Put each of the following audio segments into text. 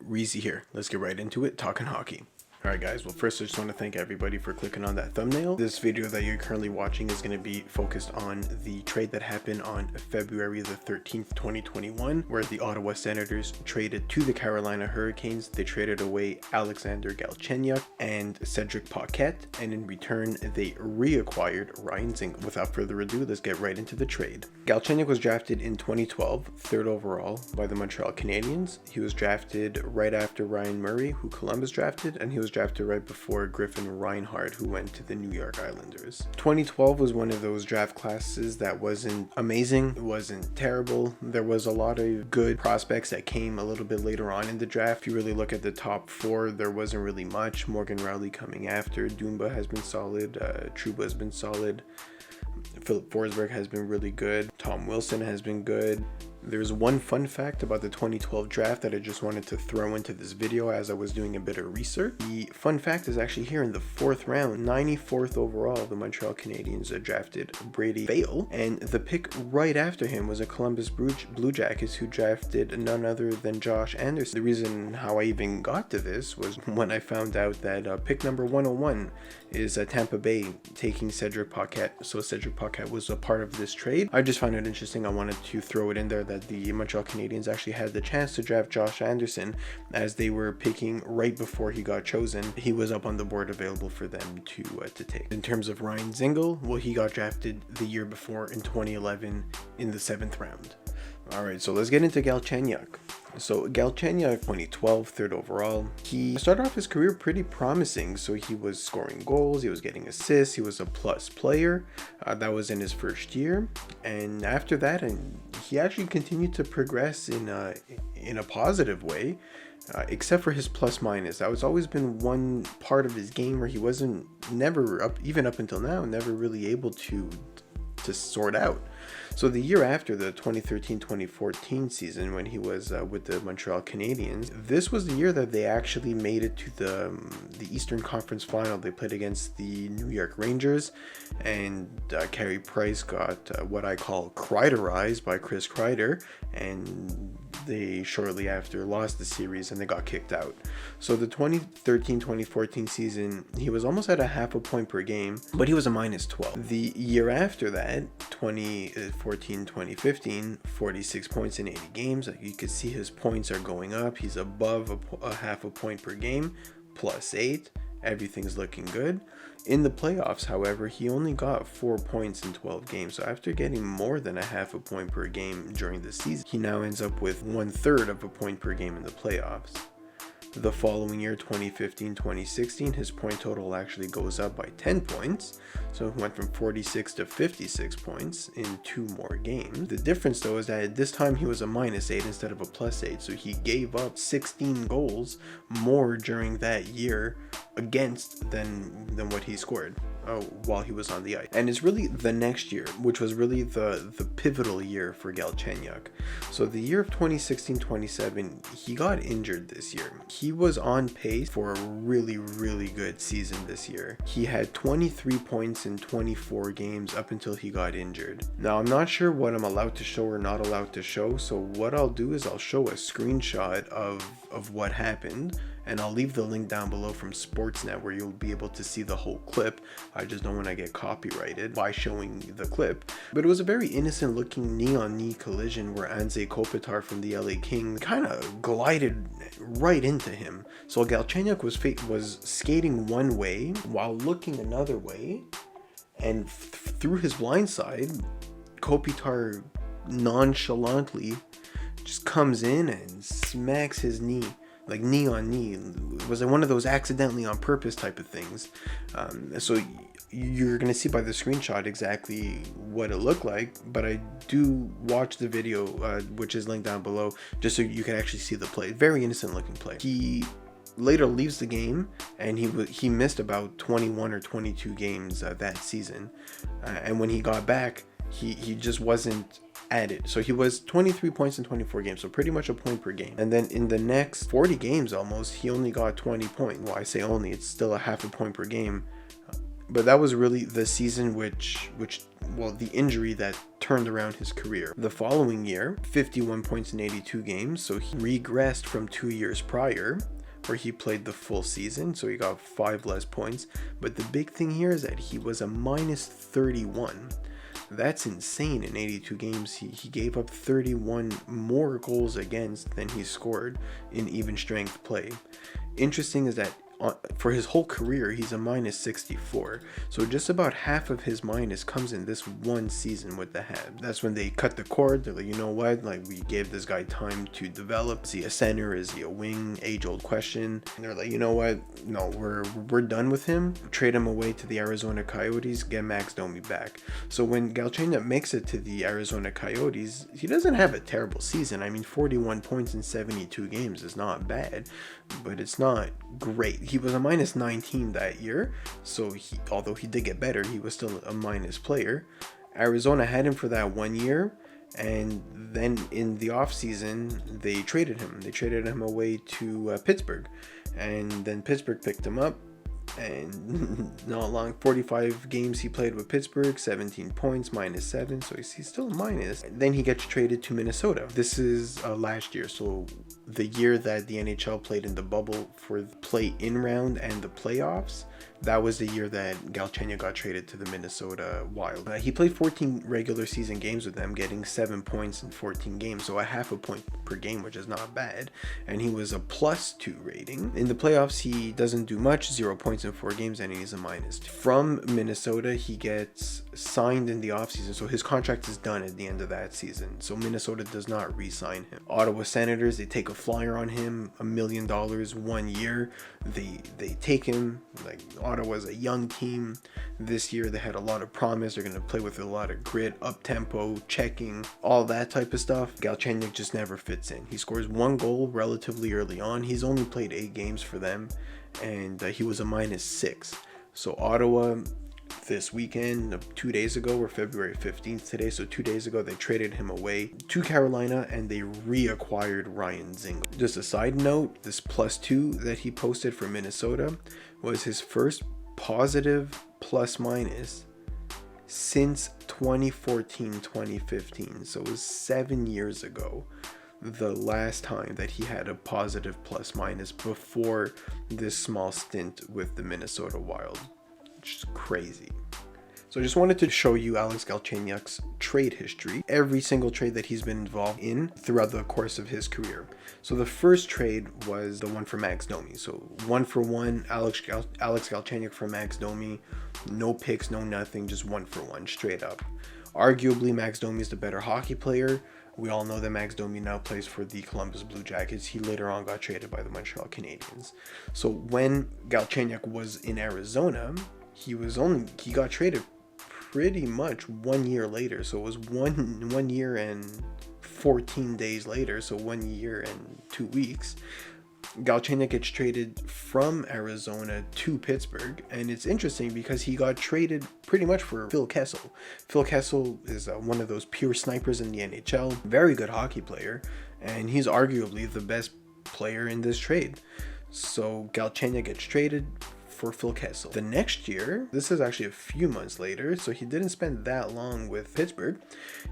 Risi here. Let's get right into it, talking hockey. Alright guys, well first I just want to thank everybody for clicking on that thumbnail. This video that you're currently watching is going to be focused on the trade that happened on February the 13th, 2021, where the Ottawa Senators traded to the Carolina Hurricanes. They traded away Alex Galchenyuk and Cedric Paquette, and in return they reacquired Ryan Dzingel. Without further ado, let's get right into the trade. Galchenyuk was drafted in 2012, 3rd overall by the Montreal Canadiens. He was drafted right after Ryan Murray, who Columbus drafted, and he was drafted right before Griffin Reinhart, who went to the New York Islanders. 2012 was one of those draft classes that wasn't amazing, it wasn't terrible. There was a lot of good prospects that came a little bit later on in the draft. If you really look at the top 4, there wasn't really much. Morgan Rowley coming after, Dumba has been solid, Trouba has been solid, Philip Forsberg has been really good, Tom Wilson has been good. There's one fun fact about the 2012 draft that I just wanted to throw into this video as I was doing a bit of research. The fun fact is actually here in the 4th round, 94th overall, the Montreal Canadiens drafted Brady Vale, and the pick right after him was a Columbus Blue Jackets who drafted none other than Josh Anderson. The reason how I even got to this was when I found out that pick number 101 is Tampa Bay taking Cedric Paquette. So Cedric Paquette was a part of this trade. I just found it interesting. I wanted to throw it in there that the Montreal Canadiens actually had the chance to draft Josh Anderson as they were picking right before he got chosen. He was up on the board available for them to take. In terms of Ryan Dzingel, well, he got drafted the year before in 2011 in the 7th round. All right, so let's get into Galchenyuk. So Galchenyuk, 2012, 3rd overall. He started off his career pretty promising. So he was scoring goals, he was getting assists, he was a plus player. That was in his first year, and after that, he actually continued to progress in a positive way. Except for his plus minus. That was always been one part of his game where he wasn't even up until now, never really able to sort out. So the year after the 2013-2014 season, when he was with the Montreal Canadiens, this was the year that they actually made it to the Eastern Conference Final. They played against the New York Rangers, and Carey Price got what I call Kreiderized by Chris Kreider, and they shortly after lost the series and they got kicked out. So the 2013-2014 season, he was almost at a half a point per game, but he was a minus 12. The year after that, 2014-2015, 46 points in 80 games. You can see his points are going up. He's above a half a point per game, plus 8. Everything's looking good. In the playoffs, however, he only got 4 points in 12 games. So after getting more than a half a point per game during the season, he now ends up with 1/3 of a point per game in the playoffs. The following year, 2015-2016, his point total actually goes up by 10 points. So it went from 46 to 56 points in 2 more games. The difference though is that at this time he was a minus 8 instead of a plus 8. So he gave up 16 goals more during that year against than what he scored while he was on the ice. And it's really the next year, which was really the pivotal year for Galchenyuk. So the year of 2016-27, he got injured this year. He was on pace for a really, really good season this year. He had 23 points in 24 games up until he got injured. Now, I'm not sure what I'm allowed to show or not allowed to show, so what I'll do is I'll show a screenshot of what happened, and I'll leave the link down below from Sportsnet where you'll be able to see the whole clip. I just don't want to get copyrighted by showing the clip. But it was a very innocent looking knee-on-knee collision where Anze Kopitar from the LA Kings kind of glided right into him. So Galchenyuk was skating one way while looking another way, and through his blind side, Kopitar nonchalantly just comes in and smacks his knee, like knee on knee. It was one of those accidentally on purpose type of things. So you're going to see by the screenshot exactly what it looked like, but I do watch the video, which is linked down below, just so you can actually see the play. Very innocent looking play. He later leaves the game, and he missed about 21 or 22 games that season. And when he got back, he just wasn't at it. So he was 23 points in 24 games, so pretty much a point per game. And then in the next 40 games almost, he only got 20 points. Well, I say only, it's still a half a point per game. But that was really the season well, the injury that turned around his career. The following year, 51 points in 82 games, so he regressed from 2 years prior, where he played the full season, so he got 5 less points. But the big thing here is that he was a minus 31. That's insane. In 82 games, he gave up 31 more goals against than he scored in even strength play. Interesting is that for his whole career, he's a minus 64. So just about half of his minus comes in this one season with the Habs. That's when they cut the cord. They're like, you know what? Like, we gave this guy time to develop. Is he a center? Is he a wing? Age-old question. And they're like, you know what? No, we're done with him. Trade him away to the Arizona Coyotes. Get Max Domi back. So when Galchenyuk makes it to the Arizona Coyotes, he doesn't have a terrible season. I mean, 41 points in 72 games is not bad, but it's not great. He was a minus 19 that year, so although he did get better, he was still a minus player. Arizona had him for that 1 year, and then in the offseason, they traded him. They traded him away to Pittsburgh, and then Pittsburgh picked him up, and not long, 45 games he played with Pittsburgh, 17 points, minus 7, so he's still a minus. Then he gets traded to Minnesota. This is last year, so the year that the NHL played in the bubble for the play-in round and the playoffs. That was the year that Galchenyuk got traded to the Minnesota Wild. He played 14 regular season games with them, getting 7 points in 14 games, so a half a point per game, which is not bad. And he was a +2 rating. In the playoffs, he doesn't do much, 0 points in 4 games, and he's a minus. From Minnesota, he gets signed in the offseason, so his contract is done at the end of that season. So Minnesota does not re-sign him. Ottawa Senators, they take a flyer on him, $1 million 1 year. They take him. Like, Ottawa's a young team. This year they had a lot of promise. They're going to play with a lot of grit, up-tempo, checking, all that type of stuff. Galchenyuk just never fits in. He scores 1 goal relatively early on. He's only played 8 games for them, and he was a minus 6. So Ottawa, this weekend, 2 days ago, we're February 15th today, so 2 days ago they traded him away to Carolina, and they reacquired Ryan Dzingel. Just a side note, this +2 that he posted for Minnesota was his first positive plus-minus since 2014-2015, so it was 7 years ago the last time that he had a positive plus-minus before this small stint with the Minnesota Wild. Just crazy. So I just wanted to show you Alex Galchenyuk's trade history, every single trade that he's been involved in throughout the course of his career. So the first trade was the one for Max Domi. So 1-for-1, Alex Galchenyuk for Max Domi. No picks, no nothing, just 1-for-1, straight up. Arguably, Max Domi is the better hockey player. We all know that Max Domi now plays for the Columbus Blue Jackets. He later on got traded by the Montreal Canadiens. So when Galchenyuk was in Arizona, he got traded pretty much 1 year later. So it was one year and 14 days later. So 1 year and 2 weeks. Galchenyuk gets traded from Arizona to Pittsburgh, and it's interesting because he got traded pretty much for Phil Kessel. Phil Kessel is one of those pure snipers in the NHL, very good hockey player, and he's arguably the best player in this trade. So Galchenyuk gets traded for Phil Kessel. The next year, this is actually a few months later, so he didn't spend that long with Pittsburgh.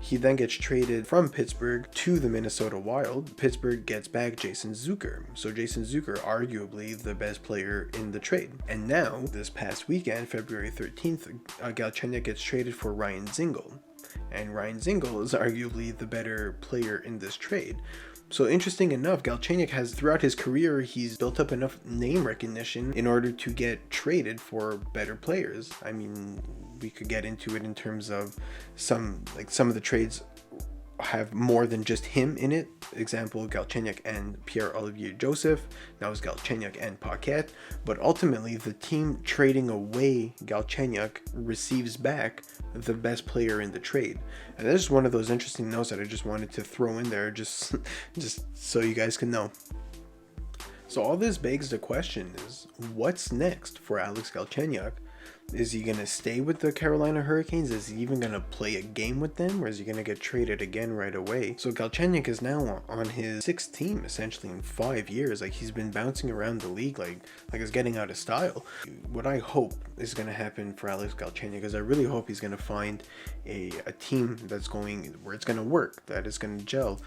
He then gets traded from Pittsburgh to the Minnesota Wild. Pittsburgh gets back Jason Zucker. So Jason Zucker, arguably the best player in the trade. And now, this past weekend, February 13th, Galchenyuk gets traded for Ryan Dzingel. And Ryan Dzingel is arguably the better player in this trade. So interesting enough, Galchenyuk has, throughout his career, he's built up enough name recognition in order to get traded for better players. I mean, we could get into it in terms of some of the trades have more than just him in it. Example, Galchenyuk and Pierre-Olivier Joseph. Now it's Galchenyuk and Paquette. But ultimately, the team trading away Galchenyuk receives back the best player in the trade. And that's just one of those interesting notes that I just wanted to throw in there just so you guys can know. So all this begs the question is, what's next for Alex Galchenyuk? Is he going to stay with the Carolina Hurricanes? Is he even going to play a game with them? Or is he going to get traded again right away? So Galchenyuk is now on his sixth team, essentially, in 5 years. Like, he's been bouncing around the league like it's getting out of style. What I hope is going to happen for Alex Galchenyuk is I really hope he's going to find a team that's going, where it's going to work, that is going to gel.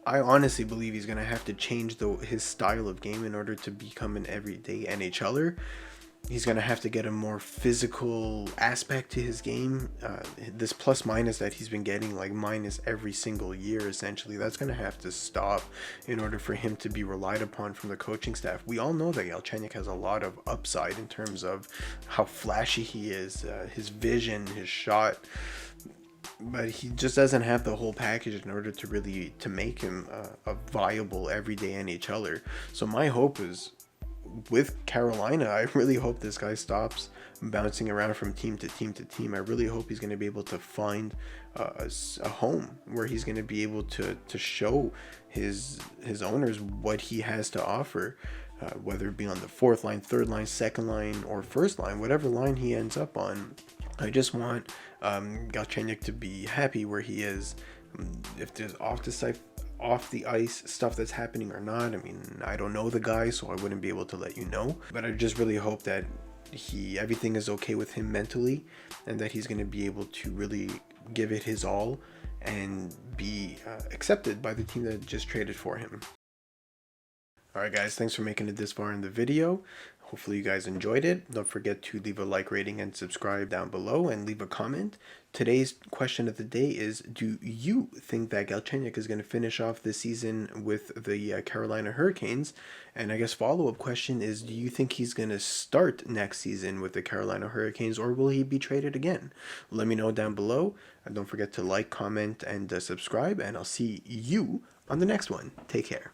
I honestly believe he's going to have to change his style of game in order to become an everyday NHLer. He's going to have to get a more physical aspect to his game. This plus minus that he's been getting, like minus every single year, essentially, that's going to have to stop in order for him to be relied upon from the coaching staff. We all know that Galchenyuk has a lot of upside in terms of how flashy he is, his vision, his shot. But he just doesn't have the whole package in order to really make him a viable everyday NHLer. So my hope is, with Carolina, I really hope this guy stops bouncing around from team to team to team. I really hope he's going to be able to find a home where he's going to be able to show his owners what he has to offer, whether it be on the fourth line, third line, second line, or first line, whatever line he ends up on. I just want Galchenyuk to be happy where he is. If there's off the ice stuff that's happening or not, I mean, I don't know the guy, so I wouldn't be able to let you know. But I just really hope that everything is okay with him mentally, and that he's going to be able to really give it his all and be accepted by the team that just traded for him. Alright guys, thanks for making it this far in the video. Hopefully you guys enjoyed it. Don't forget to leave a like, rating, and subscribe down below, and leave a comment. Today's question of the day is, do you think that Galchenyuk is going to finish off this season with the Carolina Hurricanes? And I guess follow-up question is, do you think he's going to start next season with the Carolina Hurricanes, or will he be traded again? Let me know down below. And don't forget to like, comment, and subscribe, and I'll see you on the next one. Take care.